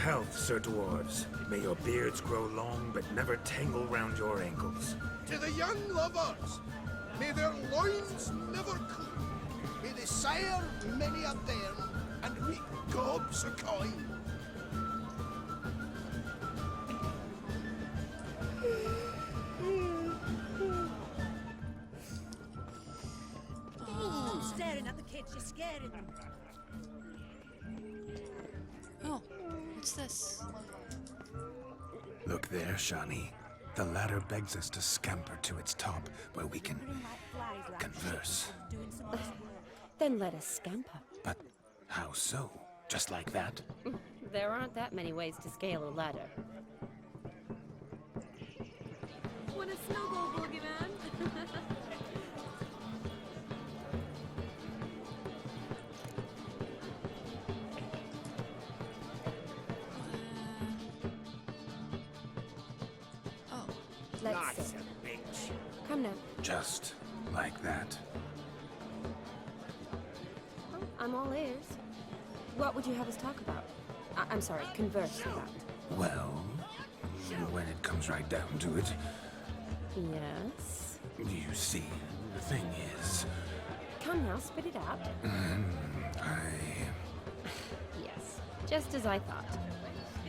health, Sir Dwarves. May your beards grow long, but never tangle round your ankles. To the young lovers, may their loins never cool. May they sire many a bairn and reap gobs of coin. Staring at the kids, you're scaring them. Oh, what's this? Look there, Shani. The ladder begs us to scamper to its top, where we can converse. Then let us scamper. But how so? Just like that? There aren't that many ways to scale a ladder. Want a snowball, boogeyman? Oh, Let's sit. Come now. Just like that. I'm all ears. What would you have us talk about? I'm sorry, converse about. Well, when it comes right down to it, Yes? you see, the thing is, Come now, spit it out. Yes, just as I thought.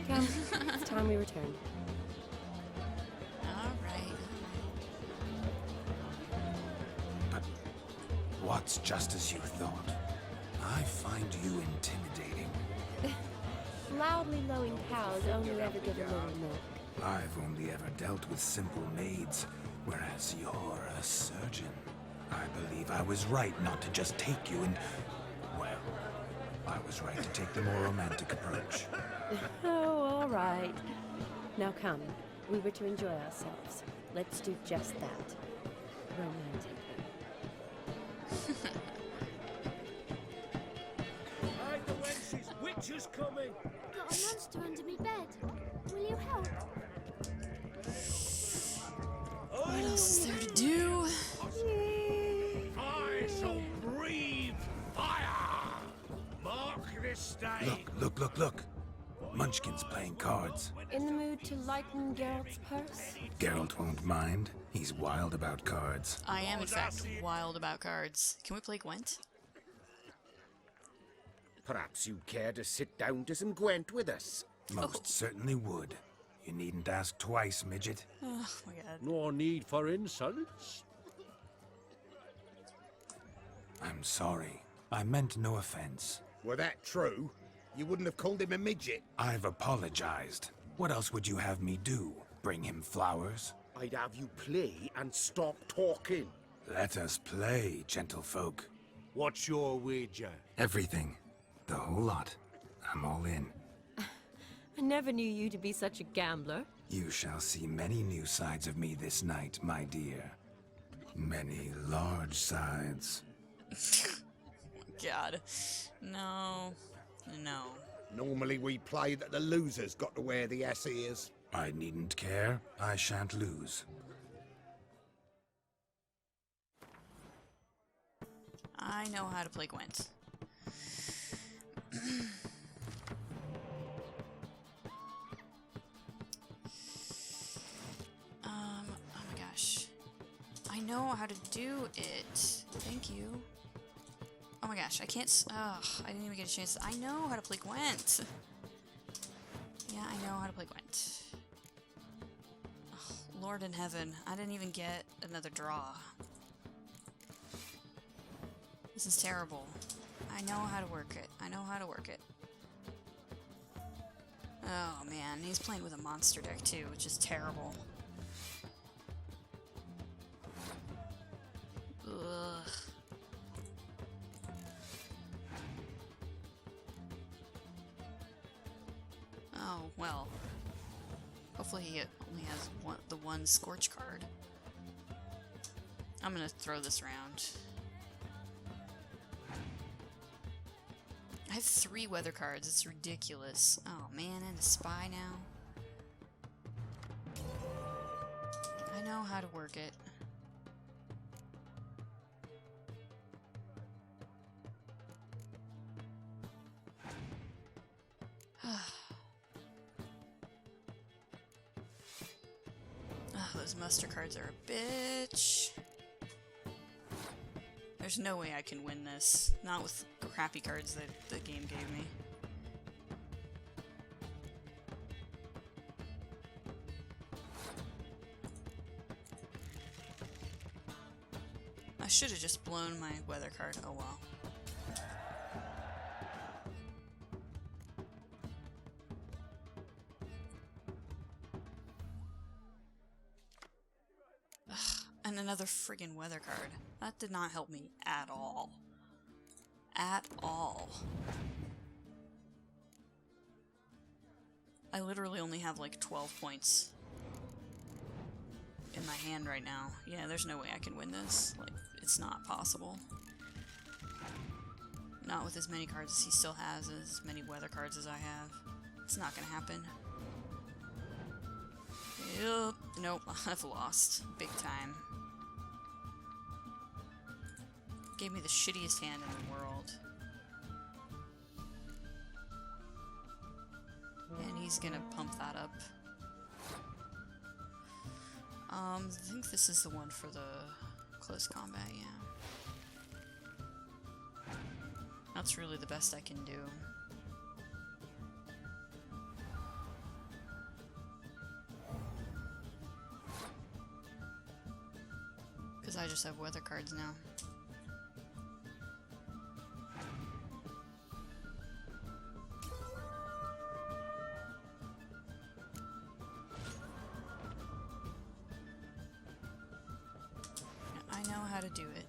Come, it's time we returned. all right. But what's just as you thought? I find you intimidating. Loudly lowing cows only ever give a little milk. I've only ever dealt with simple maids, whereas you're a surgeon. I believe I was right not to just take you and... well, I was right to take the more romantic approach. Oh, all right. Now come, we were to enjoy ourselves. Let's do just that. Romantic. Hide the wenches! Witches coming! Got a monster under me bed. Will you help? What else is there to do? I shall breathe fire! Mark this day! Look. Munchkin's playing cards. In the mood to lighten Geralt's purse? Geralt won't mind. He's wild about cards. I am, in fact, wild about cards. Can we play Gwent? Perhaps you'd care to sit down to some Gwent with us. Most certainly would. You needn't ask twice, midget. Oh my god. No need for insolence. I'm sorry. I meant no offense. Were that true, you wouldn't have called him a midget. I've apologized. What else would you have me do? Bring him flowers? I'd have you play and stop talking. Let us play, gentlefolk. What's your wager? Everything. The whole lot. I'm all in. I never knew you to be such a gambler. You shall see many new sides of me this night, my dear. Many large sides. God. No. No. Normally we play that the loser's got to wear the ass ears. I needn't care. I shan't lose. I know how to play Gwent. Oh my gosh. I know how to do it. Thank you. Oh my gosh, I can't I didn't even get a chance. I know how to play Gwent. Yeah, I know how to play Gwent. Oh, Lord in heaven, I didn't even get another draw. This is terrible. I know how to work it. I know how to work it. Oh man, he's playing with a monster deck too, which is terrible. Ugh. Oh, well. Hopefully he only has the one Scorch card. I'm gonna throw this around. I have 3 weather cards, it's ridiculous. Oh man, and a spy now. I know how to work it. those muster cards are a bitch. There's no way I can win this. Not with crappy cards that the game gave me. I should have just blown my weather card. Oh well. Ugh, and another friggin' weather card. That did not help me at all. At all. I literally only have like 12 points in my hand right now. Yeah, there's no way I can win this. Like, it's not possible. Not with as many cards as he still has, as many weather cards as I have. It's not gonna happen. Yep. Nope, I've lost. Big time. Gave me the shittiest hand in the world. And he's gonna pump that up. I think this is the one for the close combat, yeah. That's really the best I can do. Because I just have weather cards now. I know how to do it.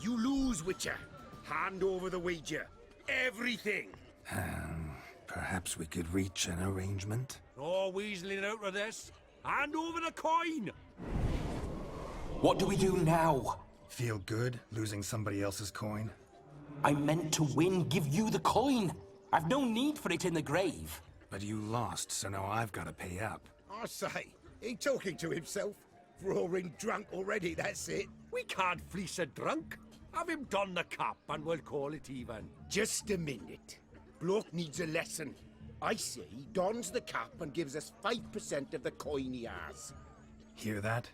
You lose, Witcher. Hand over the wager. Everything. Perhaps we could reach an arrangement? No weaseling out of this. Hand over the coin. What do we do now? Feel good losing somebody else's coin? I meant to win, give you the coin. I've no need for it in the grave. But you lost, so now I've got to pay up. I say, he talking to himself. Roaring drunk already, that's it. We can't fleece a drunk. Have him don the cap and we'll call it even. Just a minute. Bloke needs a lesson. I say he dons the cap and gives us 5% of the coin he has. Hear that?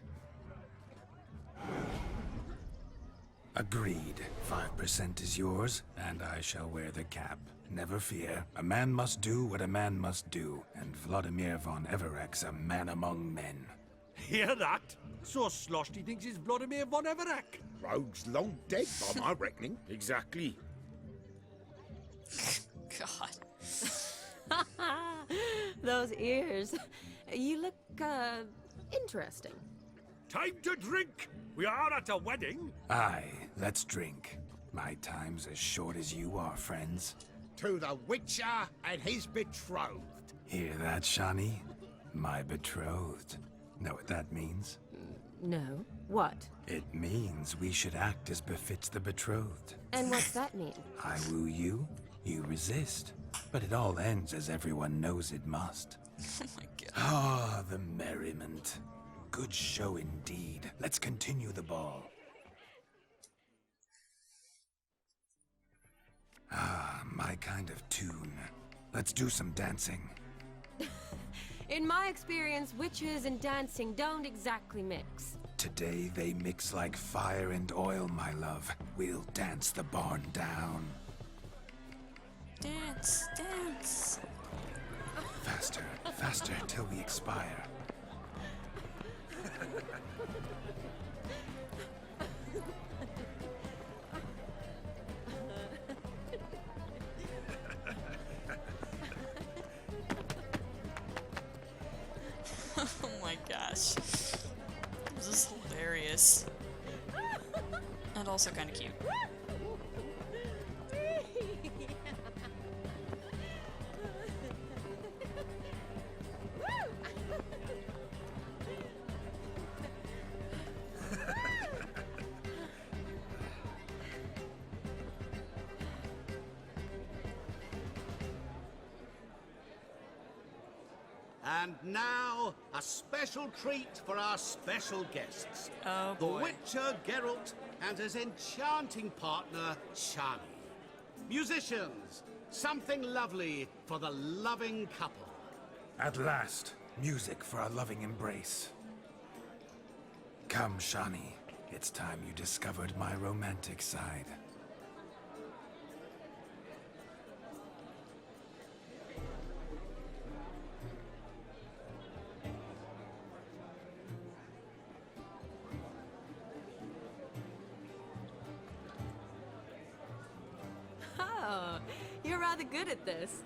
Agreed. 5% is yours, and I shall wear the cap. Never fear. A man must do what a man must do, and Vladimir von Everek's a man among men. Hear that? So sloshed he thinks he's Vladimir von Everek. Rogue's long dead, by my reckoning. Exactly. God. Those ears. You look, interesting. Time to drink. We are at a wedding. Aye, let's drink. My time's as short as you are, friends. To the Witcher and his betrothed. Hear that, Shani? My betrothed. Know what that means? No. What? It means we should act as befits the betrothed. And what's that mean? I woo you, you resist. But it all ends as everyone knows it must. Oh my god. Ah, the merriment. Good show indeed. Let's continue the ball. Ah, my kind of tune. Let's do some dancing. In my experience, witches and dancing don't exactly mix. Today they mix like fire and oil, my love. We'll dance the barn down. Dance, dance. Faster, faster till we expire. Oh my gosh. This is hilarious. And also kind of cute. And now, a special treat for our special guests. Oh The boy. Witcher Geralt and his enchanting partner, Shani. Musicians, something lovely for the loving couple. At last, Music for a loving embrace. Come, Shani. It's time you discovered my romantic side. Oh, you're rather good at this.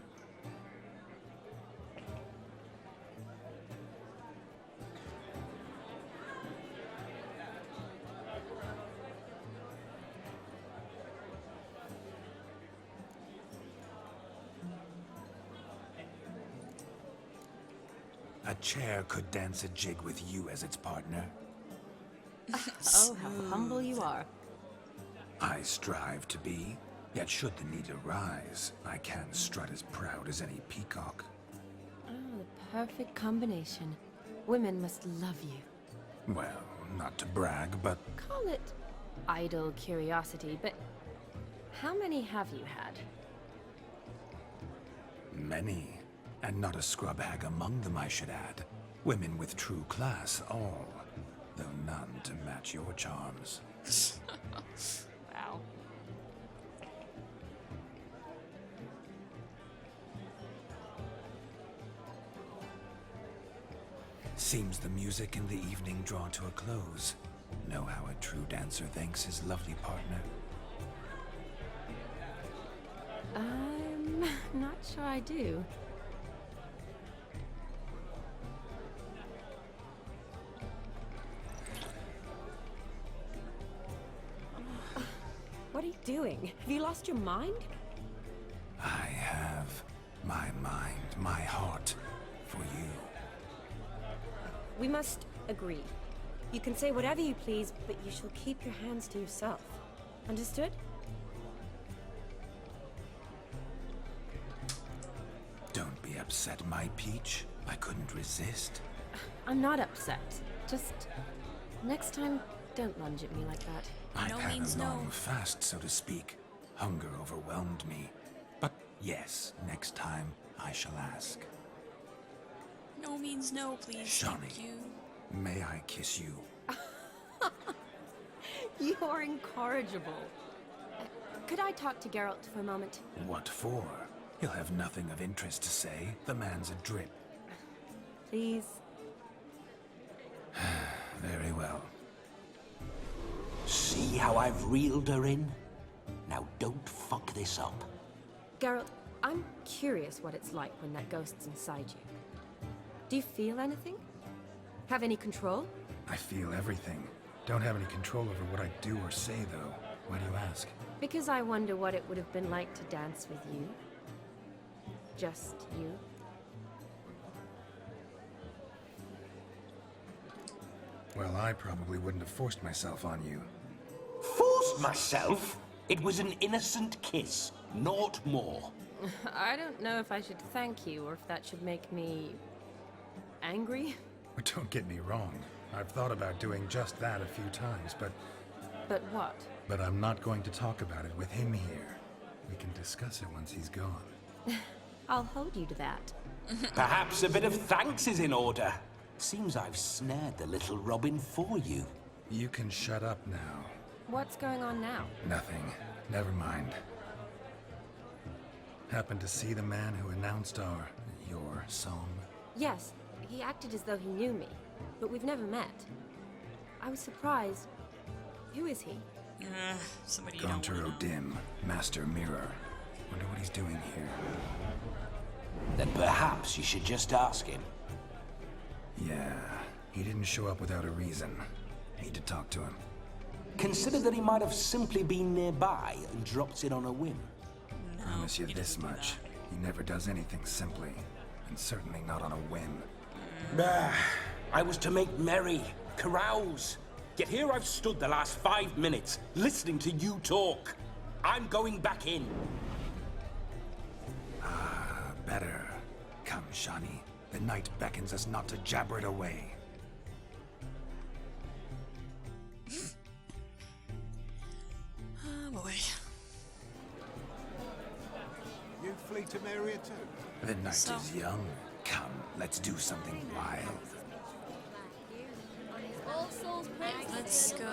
A chair could dance a jig with you as its partner. Oh, how humble you are. I strive to be, yet should the need arise, I can strut as proud as any peacock. Oh, the perfect combination. Women must love you. Well, not to brag, but Call it idle curiosity, but how many have you had? many. And not a scrub hag among them, I should add. Women with true class, all. Though none to match your charms. Wow. Seems the music in the evening draw to a close. Know how a true dancer thanks his lovely partner? I'm not sure I do. What are you doing? Have you lost your mind? I have my mind, my heart for you. We must agree. You can say whatever you please, but you shall keep your hands to yourself. Understood? Don't be upset, my peach. I couldn't resist. I'm not upset. Just next time, don't lunge at me like that. I've No had means a no. long fast, so to speak. Hunger overwhelmed me. But yes, next time I shall ask. No means no, please. Shani. Thank you. May I kiss you? You are incorrigible. Could I talk to Geralt for a moment? What for? He'll have nothing of interest to say. The man's a drip. Please? Very well. See how I've reeled her in? Now don't fuck this up. Geralt, I'm curious what it's like when that ghost's inside you. Do you feel anything? Have any control? I feel everything. Don't have any control over what I do or say, though. Why do you ask? Because I wonder what it would have been like to dance with you. Just you. Well, I probably wouldn't have forced myself on you. Forced myself? It was an innocent kiss, naught more. I don't know if I should thank you or if that should make me angry. But don't get me wrong. I've thought about doing just that a few times, but But what? I'm not going to talk about it with him here. We can discuss it once he's gone. I'll hold you to that. Perhaps a bit of thanks is in order. Seems I've snared the little Robin for you. You can shut up now. What's going on now? Nothing. Never mind. Happened to see the man who announced your song? Yes, he acted as though he knew me, but we've never met. I was surprised. Who is he? Somebody you don't Gaunter wanna know. O'Dim, Master Mirror. Wonder what he's doing here. Then perhaps you should just ask him. Yeah, he didn't show up without a reason. Need to talk to him. Consider that he might have simply been nearby and dropped in on a whim. Promise you he this doesn't do much. that. He never does anything simply. And certainly not on a whim. I was to make merry, carouse. Yet here I've stood the last 5 minutes, listening to you talk. I'm going back in. Better. Come, Shani. The night beckons us not to jabber it away. Oh boy. You flee to Maria too? The night So? is young. Come, let's do something wild. All Souls praise. Let's go.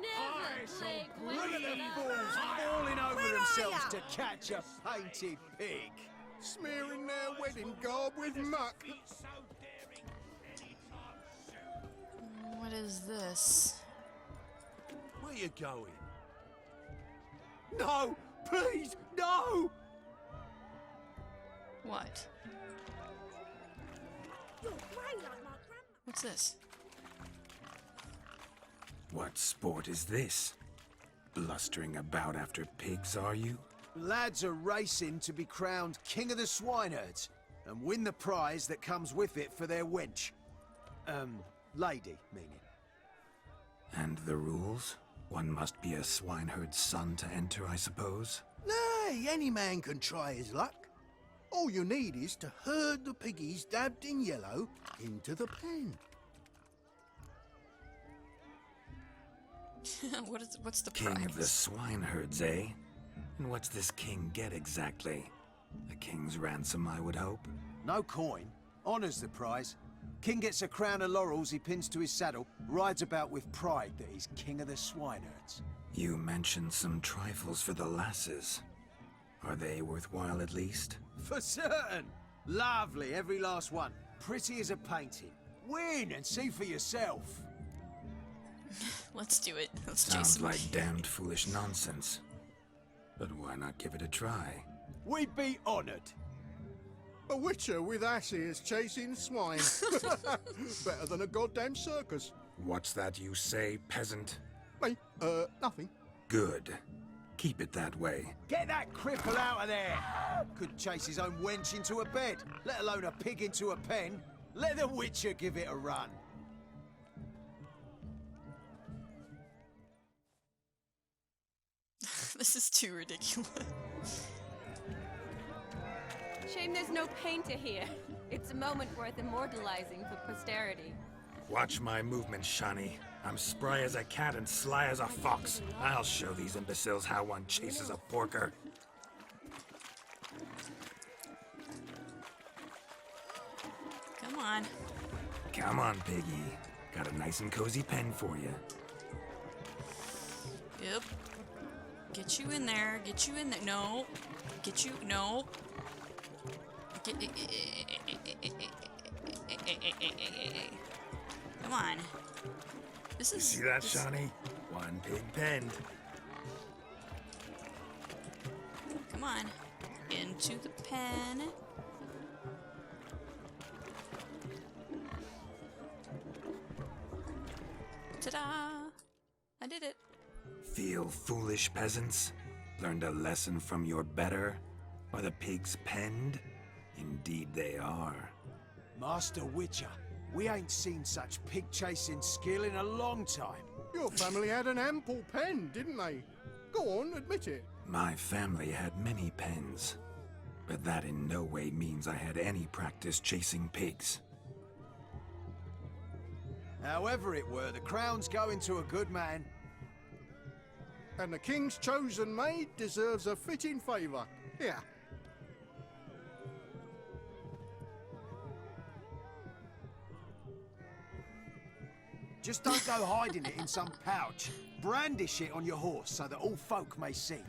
Never play Look at them fools falling over themselves to catch a painted pig. Smearing their wedding garb with muck. What is this? Where you going? No, please, no! What? What's this? What sport is this? Blustering about after pigs, are you? Lads are racing to be crowned King of the Swineherds and win the prize that comes with it for their wench. Lady, meaning. And the rules? One must be a swineherd's son to enter, I suppose? Nay, any man can try his luck. All you need is to herd the piggies dabbed in yellow into the pen. What's the King prize? of the swineherds, eh? And what's this king get exactly? A king's ransom, I would hope. No coin. Honours the prize. King gets a crown of laurels he pins to his saddle, rides about with pride that he's king of the swineherds. You mentioned some trifles for the lasses. Are they worthwhile at least? For certain! Lovely, every last one. Pretty as a painting. Win and see for yourself. Let's do it. Let's chase Sounds some like damned foolish nonsense. But why not give it a try? We'd be honoured. A witcher with asses chasing swine. Better than a goddamn circus. What's that you say, peasant? Me? Nothing. Good. Keep it that way. Get that cripple out of there! Could chase his own wench into a bed, let alone a pig into a pen. Let the witcher give it a run. This is too ridiculous. Shame there's no painter here. It's a moment worth immortalizing for posterity. Watch my movements, Shani. I'm spry as a cat and sly as a fox. I'll show these imbeciles how one chases a porker. Come on. Come on, piggy. Got a nice and cozy pen for you. Yep. Get you in there. Get you in there. No. Get you. No. Get. Come on. This You is. see that, this- Shani? One pig penned. Come on. Into the pen. Ta-da! I did it. Feel foolish, peasants? Learned a lesson from your better? Are the pigs penned? Indeed they are. Master Witcher, we ain't seen such pig-chasing skill in a long time. Your family had an ample pen, didn't they? Go on, admit it. My family had many pens, but that in no way means I had any practice chasing pigs. However it were, the crown's going to a good man. And the king's chosen maid deserves a fitting favour. Here. Just don't go hiding it in some pouch. Brandish it on your horse so that all folk may see.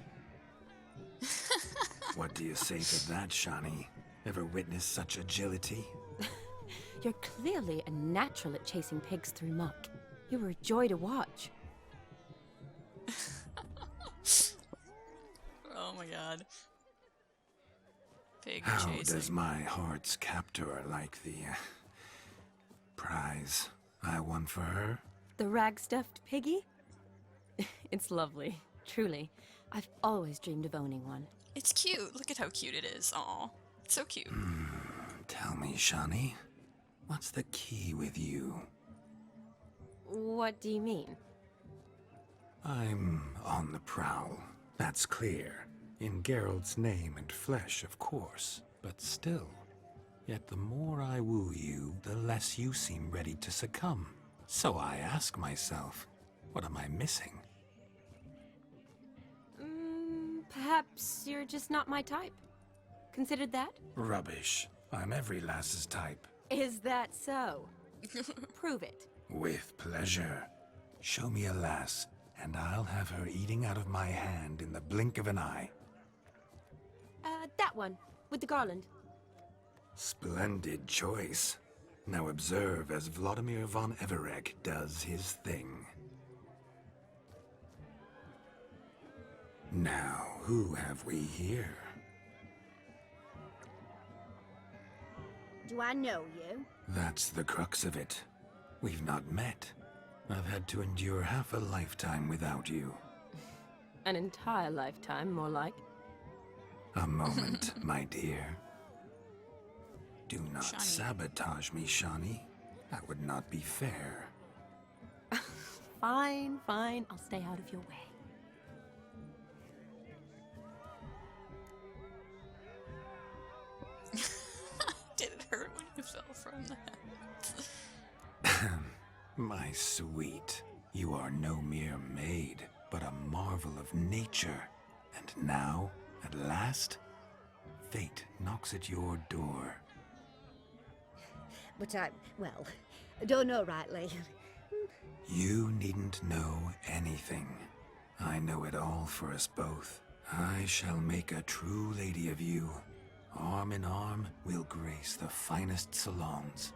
What do you say to that, Shani? Ever witnessed such agility? You're clearly a natural at chasing pigs through muck. You were a joy to watch. Oh my god. Pig How chasing. does my heart's captor like the prize I won for her? The rag-stuffed piggy? It's lovely, truly. I've always dreamed of owning one. It's cute. Look at how cute it is. Aw. It's so cute. Tell me, Shani, what's the key with you? What do you mean? I'm on the prowl. That's clear. In Geralt's name and flesh, of course. But still. Yet the more I woo you, the less you seem ready to succumb. So I ask myself, what am I missing? Perhaps you're just not my type. Considered that? Rubbish. I'm every lass's type. Is that so? Prove it. With pleasure. Show me a lass, and I'll have her eating out of my hand in the blink of an eye. That one, with the garland. Splendid choice. Now observe as Vladimir von Everek does his thing. Now, who have we here? Do I know you? That's the crux of it. We've not met. I've had to endure half a lifetime without you. An entire lifetime, more like. A moment, my dear. Do not Shani. sabotage me, Shani. That would not be fair. Fine, fine. I'll stay out of your way. Did it hurt when you fell from that? My sweet, you are no mere maid, but a marvel of nature. And now, at last, fate knocks at your door. But well, don't know rightly. You needn't know anything. I know it all for us both. I shall make a true lady of you. Arm in arm, we'll grace the finest salons.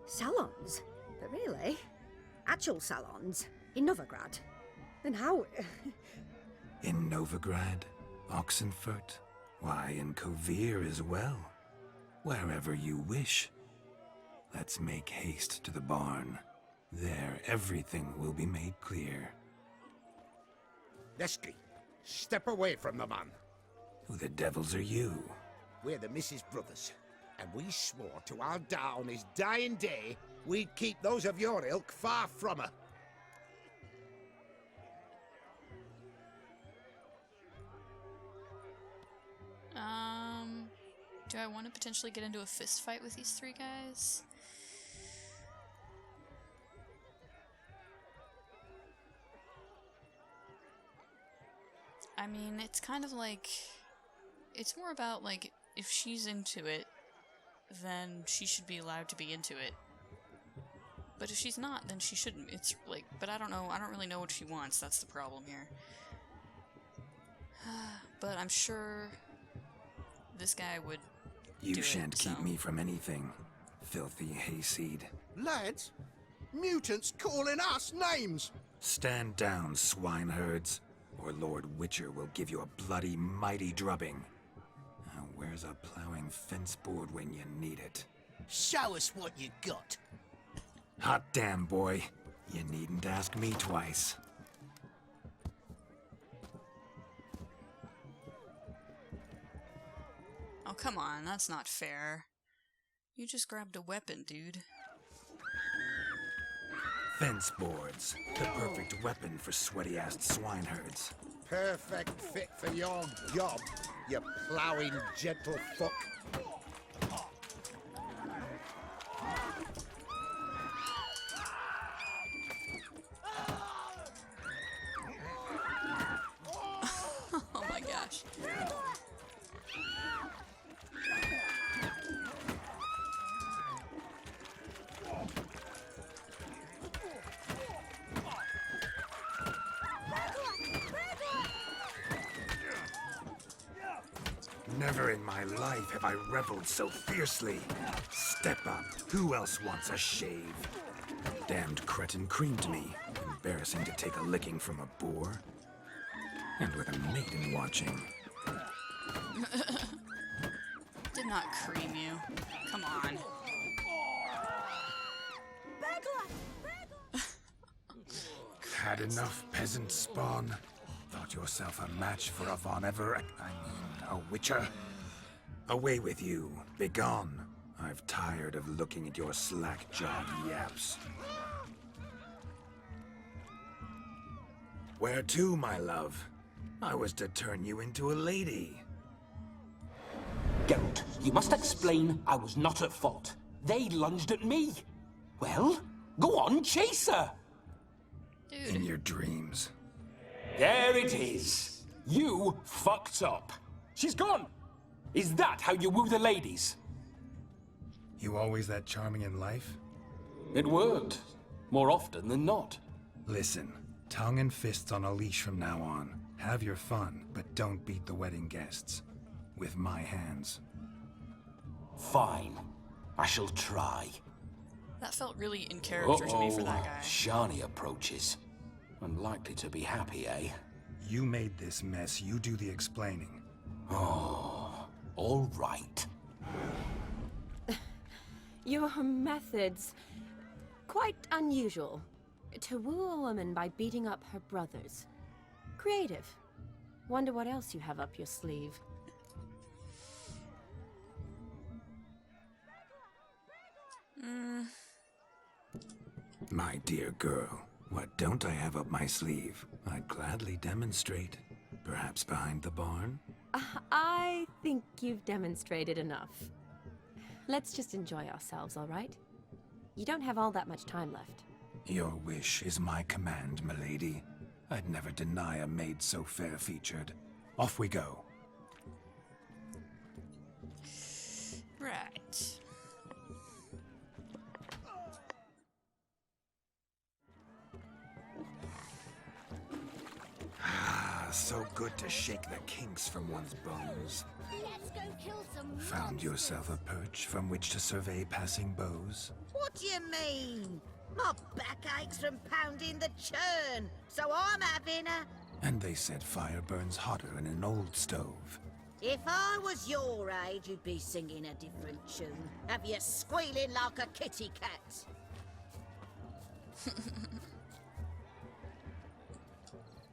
Salons? But really? Actual salons? In Novigrad? Then how? In Novigrad, Oxenfurt, why, in Kovir as well. Wherever you wish. Let's make haste to the barn. There, everything will be made clear. Lesky, step away from the man. Who the devils are you? We're the Mrs. Brothers, and we swore to our Da on his dying day we'd keep those of your ilk far from her. Do I want to potentially get into a fist fight with these three guys? I mean, it's kind of like... It's more about, like, if she's into it, then she should be allowed to be into it. But if she's not, then she shouldn't. It's like... But I don't know. I don't really know what she wants. That's the problem here. But I'm sure this guy would You do shan't it, keep so. me from anything, filthy hayseed. Lads, mutants calling us names. Stand down, swineherds, or Lord Witcher will give you a bloody mighty drubbing. Now, where's a plowing fence board when you need it? Show us what you got. Hot damn, boy. You needn't ask me twice. Oh, come on. That's not fair. You just grabbed a weapon, dude. Fence boards. The perfect weapon for sweaty-assed swineherds. Perfect fit for your job, you ploughing gentle fuck. Oh my gosh. Never in my life have I reveled so fiercely. Step up. Who else wants a shave? Damned cretin creamed me. Embarrassing to take a licking from a boar. And with a maiden watching. Did not cream you. Come on. Had enough, peasant spawn? Thought yourself a match for a Von Everett? I mean, a Witcher? Away with you. Begone. I've tired of looking at your slack-jawed yaps. Where to, my love? I was to turn you into a lady. Geralt, you must explain I was not at fault. They lunged at me. Well, go on, chase her. Dude. In your dreams. There it is. You fucked up. She's gone. Is that how you woo the ladies? You always that charming in life? It worked. More often than not. Listen, tongue and fists on a leash from now on. Have your fun, but don't beat the wedding guests. With my hands. Fine. I shall try. That felt really in character to me for that guy. Shani approaches. Unlikely to be happy, eh? You made this mess, you do the explaining. Oh, all right. Your methods... quite unusual. To woo a woman by beating up her brothers. Creative. Wonder what else you have up your sleeve. My dear girl, what don't I have up my sleeve? I'd gladly demonstrate. Perhaps behind the barn? I think you've demonstrated enough. Let's just enjoy ourselves, all right? You don't have all that much time left. Your wish is my command, milady. I'd never deny a maid so fair-featured. Off we go. Right. Ah, so good to shake the kinks from one's bones. Let's go kill some Found yourself a perch from which to survey passing beaux? What do you mean? My back aches from pounding the churn, so I'm having a... And they said fire burns hotter in an old stove. If I was your age, you'd be singing a different tune. Have you squealing like a kitty cat?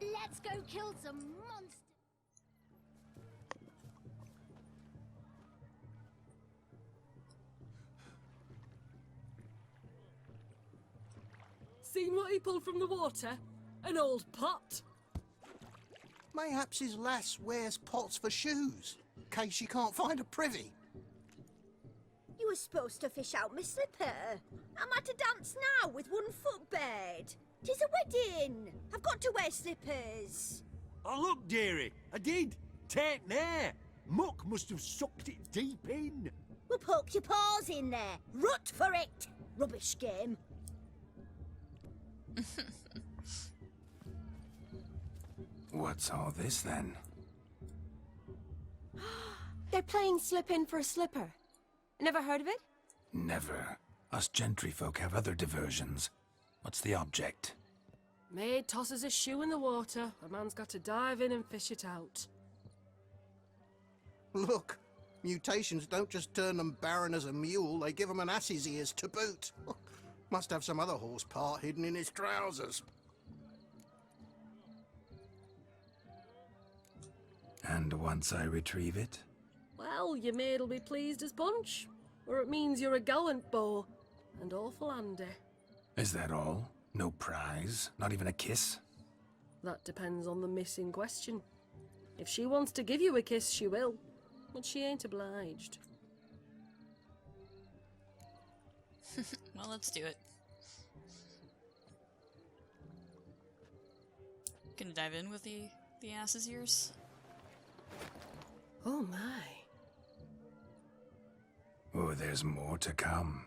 Let's go kill some monsters. Seen what he pulled from the water? An old pot. Mayhaps his lass wears pots for shoes, in case she can't find a privy. You were supposed to fish out my slipper. I'm at a dance now with one foot bed. 'Tis a wedding. I've got to wear slippers. Oh, look, dearie, I did. Take there. Muck must have sucked it deep in. Well, poke your paws in there. Rut for it. Rubbish game. What's all this, then? They're playing slip in for a slipper. Never heard of it? Never. Us gentry folk have other diversions. What's the object? Maid tosses a shoe in the water. A man's got to dive in and fish it out. Look, mutations don't just turn them barren as a mule, they give them an ass's ears to boot. Must have some other horse part hidden in his trousers. And once I retrieve it? Well, your maid'll be pleased as punch. Or it means you're a gallant beau. And awful handy. Is that all? No prize? Not even a kiss? That depends on the miss in question. If she wants to give you a kiss, she will. But she ain't obliged. Well, let's do it. Gonna dive in with the ass's ears. Oh my. Oh, there's more to come.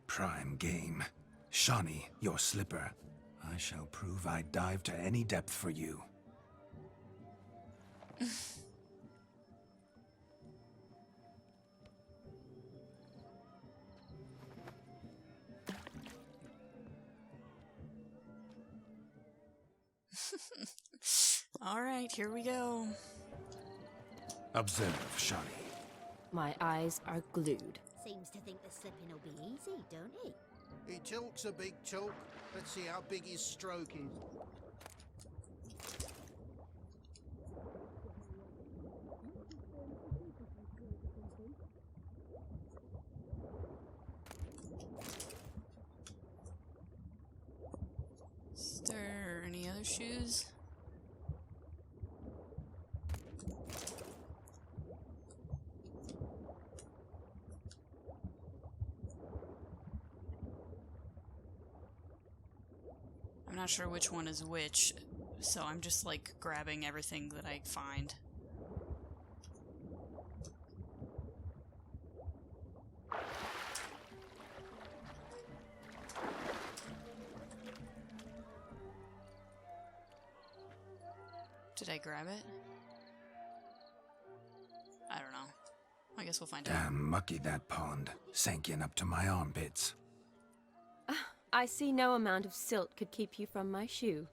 Prime game. Shani, your slipper. I shall prove I dive to any depth for you. Alright, here we go. Observe, Shani. My eyes are glued. Seems to think the slipping will be easy, don't he? He tilks a big tilk. Let's see how big his stroke is. Is there any other shoes? I'm not sure which one is which, so I'm just like grabbing everything that I find. Did I grab it? I don't know. I guess we'll find out. Damn mucky, that pond. Sank in up to my armpits. I see no amount of silt could keep you from my shoe.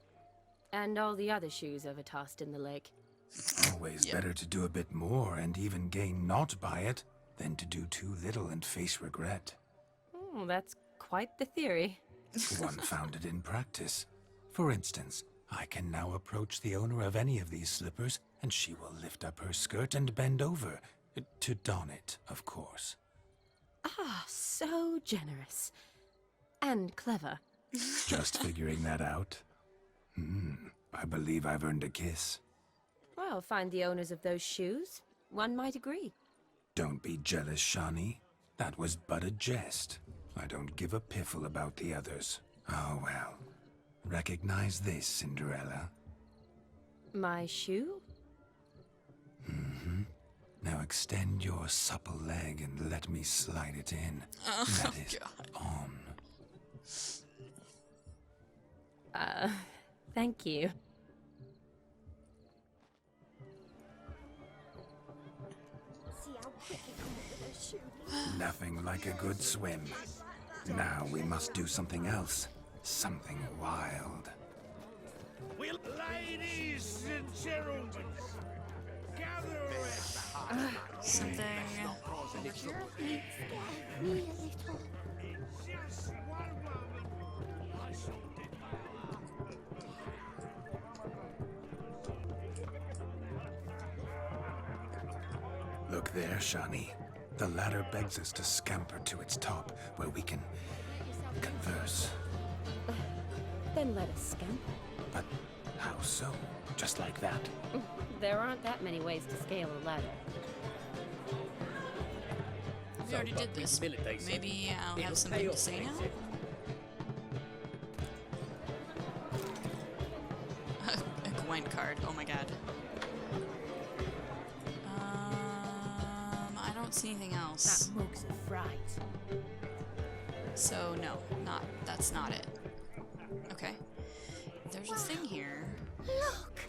And all the other shoes ever tossed in the lake. Always better to do a bit more and even gain naught by it than to do too little and face regret. Oh, that's quite the theory. One founded in practice. For instance, I can now approach the owner of any of these slippers, and she will lift up her skirt and bend over. To don it, of course. Ah, so generous. And clever. Just figuring that out? I believe I've earned a kiss. Well, find the owners of those shoes. One might agree. Don't be jealous, Shani. That was but a jest. I don't give a piffle about the others. Oh well. Recognize this, Cinderella. My shoe? Now extend your supple leg and let me slide it in. That is on. Thank you. See how quick he come up with a shoe. Nothing like a good swim. Now we must do something else. Something wild. Well, ladies and gentlemen, gather around. Something. Just one moment. I shall Look there, Shani. The ladder begs us to scamper to its top, where we can converse. Then let us scamper. But how so? Just like that? There aren't that many ways to scale a ladder. We already did this. Maybe I'll have something to say now? A Gwent card. Oh my god. I don't see anything else. That mug's a fright. So no, that's not it. Okay. There's a thing here. Look!